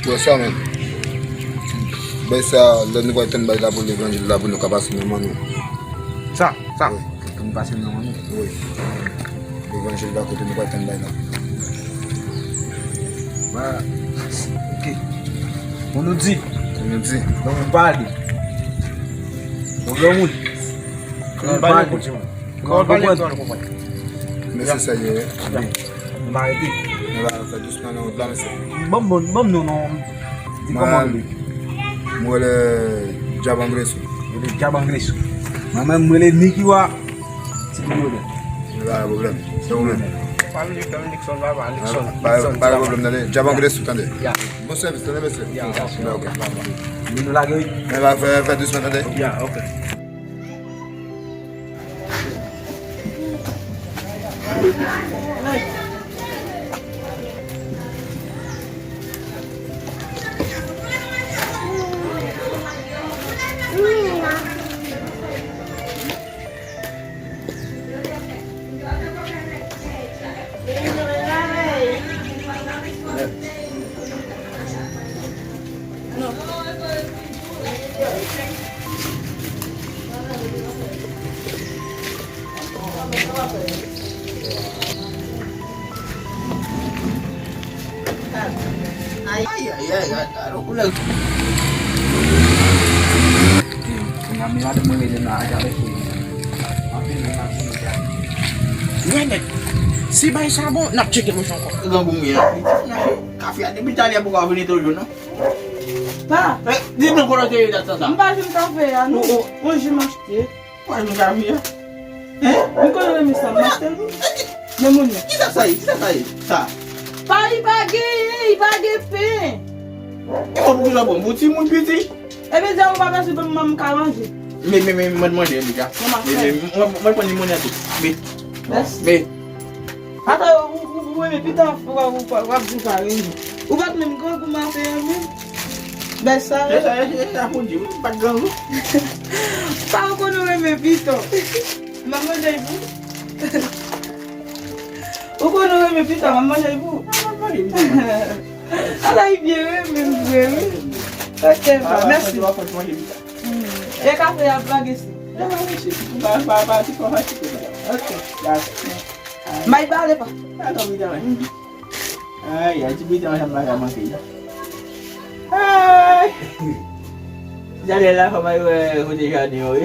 Tu ça même. Ben ça, le nouveau est un bail là pour l'évangile là pour nous passer dans manou. Ça. Pour nous passer dans manou. Oui. L'évangile là côté nous est un bail là. Voilà. Ok. On nous dit. Donc on parle. On veut On parle. On parle. Mais c'est ça y est. On va arrêter. On va faire doucement dans le plan. Bon, non. Dis comment lui. Moi le job anglais. Le job anglais. Maman moi le Nikiwa. C'est problème. Pas de problème. C'est problème. Pas de problème d'aller. Job anglais tout attendez. Bon service, attendez monsieur. OK. Nous la gueule. On va faire doucement attendez. OK. Si bay sa bon, nak check mo siya ko. Gambong yan. Kafe ate bitalia po ka bonito yun, no? Pa, Di mo ko na tayo data. mbaje mkafe ya no. Hoje machete. Why mo kafe ya? Niko na misa machete. Demonio. Kita sai. Sa. Pa ibage pe. Ko mo la bon, buti mo biti. Ebe za o baba se be mam ka manje. Me mo de biga. Mo ko ni mo na to. Bes. Me. Ata o me pita wa buka ringi. O bat me mko ku ma fe mi. Bes sa. Ya po di paggang. Pa ko no me pito. Mama jaibu. O ko no me pita mama jaibu. Ala bien me. Ok, merci. E café a blague ici. Ok. Mas vale pa. Ay, ya cibita macam mana makin. Ay. Jadi lah kami udah jadi oi.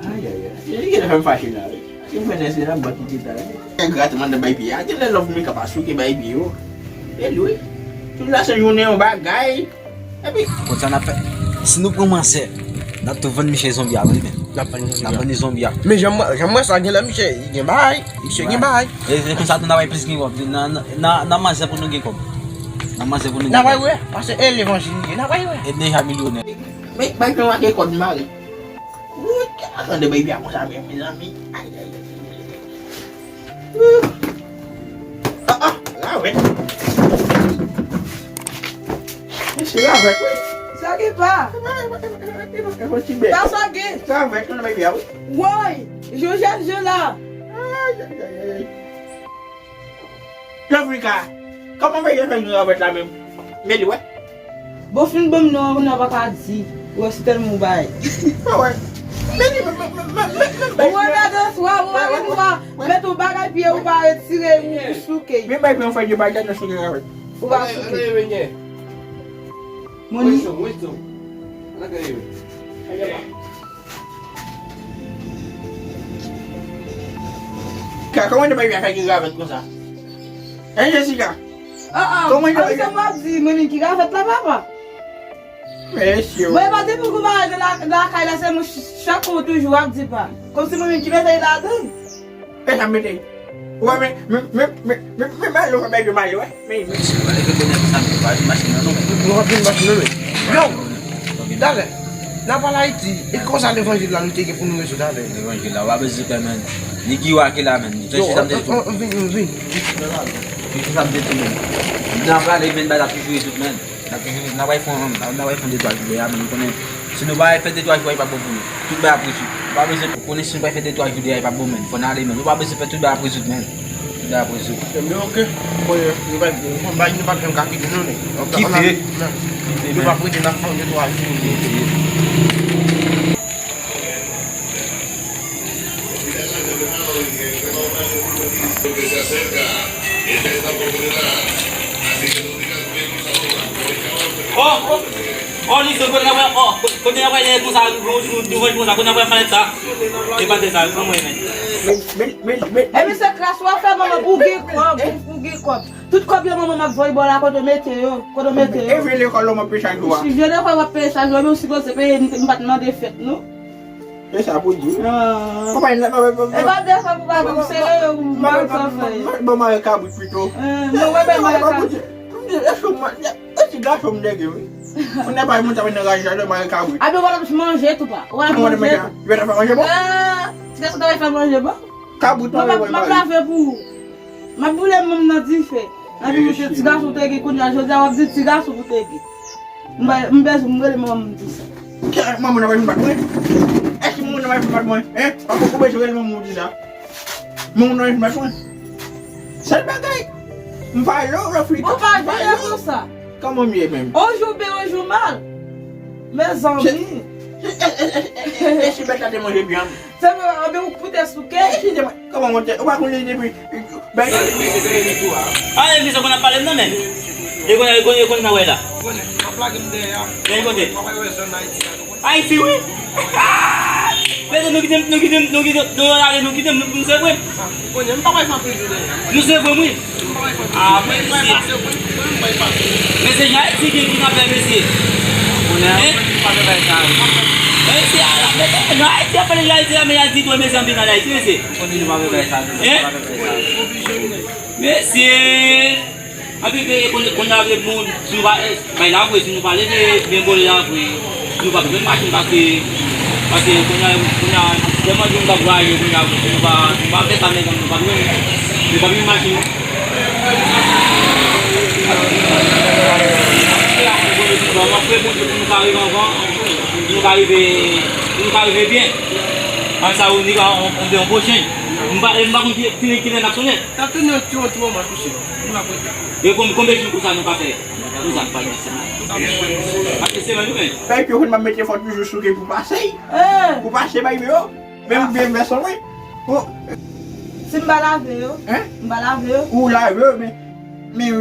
Ay. Jadi kita kan fashion lah. Ini mana sih nak buat kita? Enggak teman ada baby aja lah love me kapasu ke baby yo. Lui. Tu laisse une bagay. Tapi Quand ça n'a pas. Si nous commençons, nous avons vendu chez Zombie avant même. Nous avons vendu Zombie. Mais j'aimerais ça que la Michel, il bail. Et comme ça, nous avons plus de comme. Na manger pour nous comme. Na manger pour nous. na vai parce que elle l'évangile, na vai. Et déjà millionnaire. Mais baik tu nak ikut mari. Ada baby aku sama mes amis. Awet. C'est là avec. Ça qui pas. Pas ça qui. Ça avec le baby. Ouais, je là. L'Afrique. Comment va y faire avec la même? Mais ouais. Bon film bon non, on n'a pas qu'à dire. Ouais, c'est tellement bail. Ah ouais. Ouais, mais de soir, ouais, mais ton bagage puis on va retirer ou souquer. Mais baby on fait du bagage dans ce avec. On va souquer. Moni. Comment on va y faire du avec comme ça? Hein Jessica? Comment il va dire Moni qui a fait la papa? Monsieur. Ouais, bah depuis que ma la caille c'est mon chaque jour toujours à dire pas. Comme si Moni qui met là dedans. Ça me dit. Ouais mais le travail de mal ouais. Mais Nous avons une machine. Non. Dale. N'a pas l'Haïti. Et comment ça l'évangile là nous t'es pour nous résoudre avec L'évangile là, on va besoin de même. Nikiwa qui là même. Viens. Tu ça me dit tout même. N'a pas les mêmes la toujours tout même. Na vai fond des toiles mais on connaît. Si nous va faire des toiles pas bon pour nous. Tout va après. Pas besoin pour connaître si on va faire des toiles pas bon même. Faut aller même. Nous pas besoin faire tout va après tout même. Da pou sou. Mbe ok. Mwen nou pa kem kaki di nou ne. Kipe. Nou pa prete na fon de to a joun. Oh, listo, quando eu vai com sa, do vai com sa, quando eu vai falar e bater sa, como é, né? E mi se kras wafè maman bouge kop. Tout kop yo maman mak voy bola koto mette yo. E vele ko loma peshan do. Si vele ko wap peshan yo, mi si go se pe mbat nan de fèt nou. E sa pou di. E ba de sa pou ba pou se yo mal sa fè. Ba ma kabut pito. Mwen wè be ma kabut. Esse gato me deu. Não é para muita venda gajada, mas é cabo. Abi wala mwen manje tout ba. Wala mwen manje. Vai dar para manger bom? Si de sa da fè manje ba? Cabo tu vai. Ma plave pou. Ma boule mwen nan di fè. Na di mwen ti gaso tegi konya jodi a wap di ti gaso pou tegi. Mbez mwen mwen di sa. Que maman não vai me bater? É que maman não vai me bater, hein? Para pouco beijo ele maman diz já. Maman não vai me bater. Sai bagay. Falou, Rafri. Ou pa jode pou sa? Como me é mesmo? Ou jou ben, ou jou mal. Mes amis. Esse beta de manger bien. Se mwen ou pute souke. Comment monter? On va couler depuis. Ben. Ah, ele só quando aparece não, né? Ele quando na uela. Vem conte. Ai, fio. Mas não que não sei como. Não sei como. Ah, mas já é que na BBC. Não, é que a família é a melhor de duas meses na lá, isso Messi. Abi quando a ver muito, não vai lá com isso, não vale bem bolar com não vai bem mais parce que kuna dama dun ka braille kuna ba be tamé comme ba bien machine nous arriver bien en ça on dit on est en prochain on va qui est national T'as tenu tu m'as touché. et combien de jours ça nous pas fait nous ça pas parce que c'est mal mais Vai que eu vou meter foto do Jussu que pour passer. Pour passer vai meu. Même bien version oui. Si mba lave yo. Mba lave yo. Ou là mais je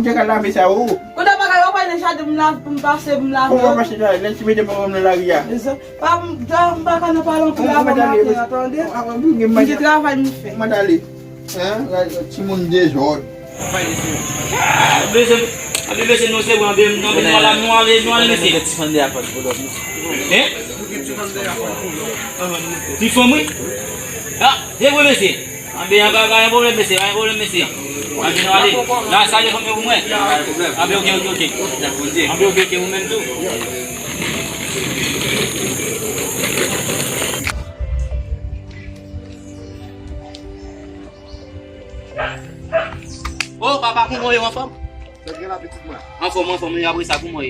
vais laver ça ou. Kou da bagay yo pa ne chade mlave pou mpase mlave Como yo. vai passer là, lá se meter para me lavar. Pa mba ka nan palon pou lave mlave, attendez. Mwen ki travay mwen fè. Madali. Simon Desor. Abi bese não sei quando não lá não ale nesse que se a parte por dormir. Tu foi muito? Ah, eu vou ver. Abi agora eu vou ver se, vai vou ver se. Abi não ali. Lá sai com meu mãe. Abi ok. Abi ok o momento. Oh, papa com moi uma fama. En forme, il a pris ça pour moi.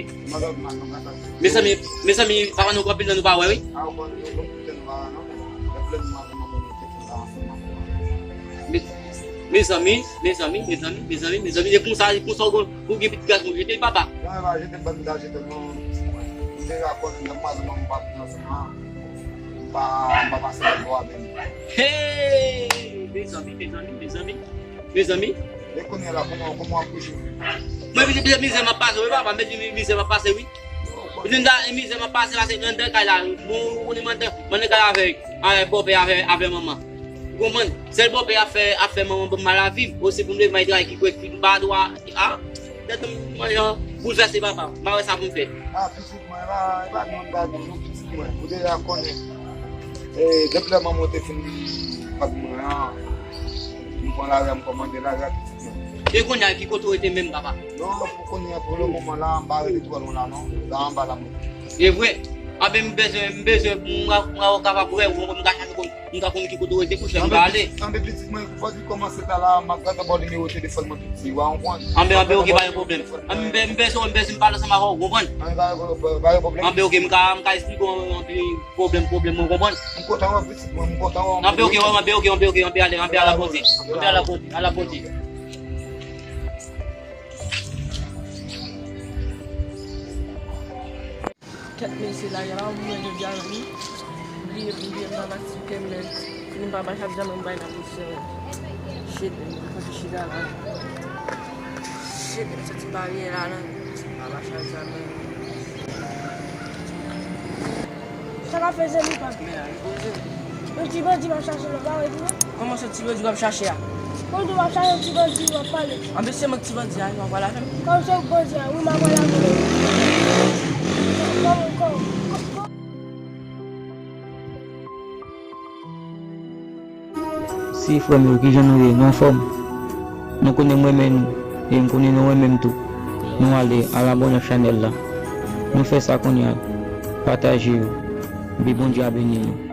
Mes amis, papa nous copine nous pas oui. Mes amis, les comme ça pour que petit gars pour jeter papa. Hey, mes amis. Les connaît là, comment accoucher. Mais je mise ma passe, oui, papa, mais mise ma passe, oui. Je ne mise ma passe là, c'est un deux cas là. On demande, on est avec Bobé, avec maman. Comment c'est le Bobé a fait maman pour mal à vivre, aussi pour me dire qu'il faut écrire pas droit. Ah, c'est un bouleversé, papa. Mais ça vous fait. Ah, petit moi là, il va demander petit moi. Vous déjà connaître. Et depuis la maman était finie, pas de moi. Nous prend la rame commander la rame. Et qu'on a qui côté même papa. Non, pour qu'on y a pour le moment là, en bas de toi là non, là en bas là. Et vrai, avec besoin moi capable pour vous me gâcher comme Mwen ka konen ki koto rete kouche, mwen ka ale. Ambe petit mwen, fwa di komanse ta la, mwen gata bo numéro téléphone mwen tout si, wa anpon. Ambe ok, ba yon problem. Mbe si mpale sa ma ho, kompon? Ba yon problem. Ambe ok, mwen ka explique problem mwen kompon? Mwen kontan wè petit mwen, mwen kontan wè. Ambe ok, ambe ale, ambe ala poti. Ambe ala poti. Ket men se la yaran mwen de diyan mi. Biye mba bati kemen. Fini mba bati ap jaman bay na posyon. Shit, kasi shida la. Shit, se ti bariye la lan. Mba bati ap jaman. Sa ka feze mi pa? Men a, yon boze. Yon ti bandi wap chache lo ba wè di wè? Koman se ti bandi wap chache ya? Kon di wap chache ti bandi wap pale? Ambe se mwen ti bandi ya, yon wala fem. Kon se bandi ya, wè ma wala fem. Kon. Si fwem yo ki jan nou ye, non fòm. Nou konen mwen men nou, e m konen nou mwen men tou. Nou ale a la bonne chanel la. Nou fè sa kon yal, pataje yo, bi bon di a beni nou.